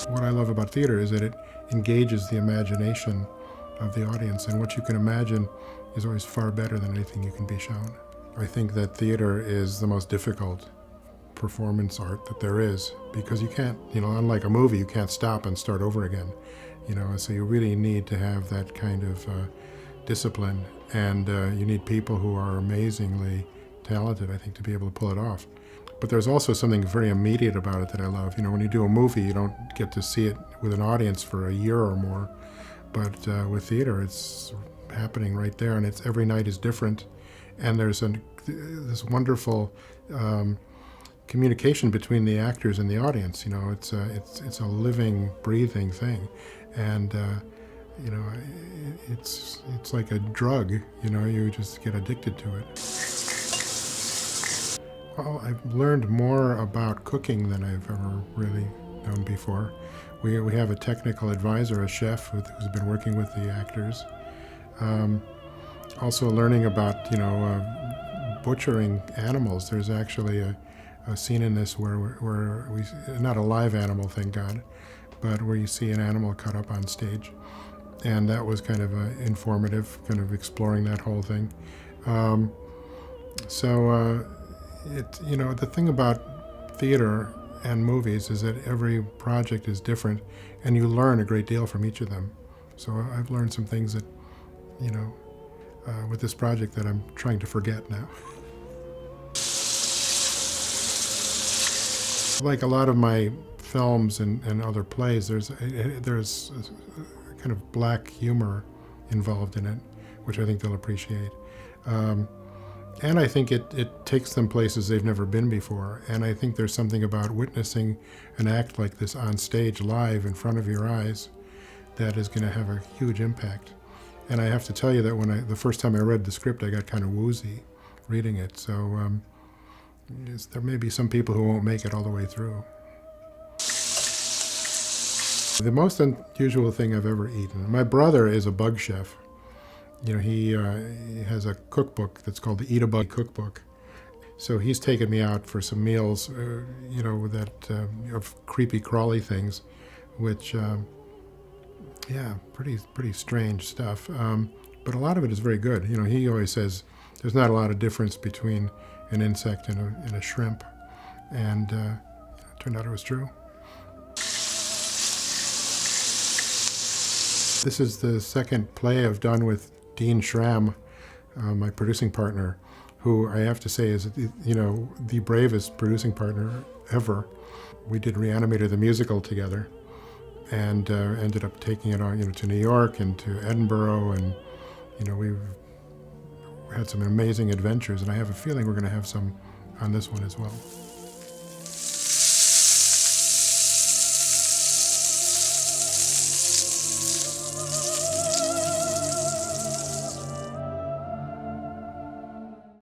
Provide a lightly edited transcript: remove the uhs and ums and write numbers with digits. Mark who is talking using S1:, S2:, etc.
S1: What I love about theater is that it engages the imagination of the audience, and what you can imagine is always far better than anything you can be shown. I think that theater is the most difficult performance art that there is, because you can't, unlike a movie, you can't stop and start over again. So you really need to have that kind of discipline, and you need people who are amazingly talented, I think, to be able to pull it off. But there's also something very immediate about it that I love. When you do a movie, you don't get to see it with an audience for a year or more. But with theater, it's happening right there, and every night is different. And there's this wonderful communication between the actors and the audience. It's a living, breathing thing, and it's like a drug. You just get addicted to it. Well, I've learned more about cooking than I've ever really known before. We have a technical advisor, a chef, who's been working with the actors. Also learning about, butchering animals. There's actually a scene in this where we, not a live animal, thank God, but where you see an animal cut up on stage. And that was kind of informative, kind of exploring that whole thing. The thing about theater and movies is that every project is different, and you learn a great deal from each of them. So I've learned some things that, with this project that I'm trying to forget now. Like a lot of my films and other plays, there's a kind of black humor involved in it, which I think they'll appreciate. And I think it takes them places they've never been before. And I think there's something about witnessing an act like this on stage live in front of your eyes that is going to have a huge impact. And I have to tell you that the first time I read the script, I got kind of woozy reading it. So there may be some people who won't make it all the way through. The most unusual thing I've ever eaten. My brother is a bug chef. He has a cookbook that's called the Eat a Bug Cookbook. So he's taken me out for some meals, of creepy crawly things, which, pretty strange stuff. But a lot of it is very good. He always says there's not a lot of difference between an insect and a shrimp. And it turned out it was true. This is the second play I've done with Dean Schramm, my producing partner, who I have to say is, the bravest producing partner ever. We did Re-Animator the musical together, and ended up taking it on, to New York and to Edinburgh, and we've had some amazing adventures, and I have a feeling we're going to have some on this one as well.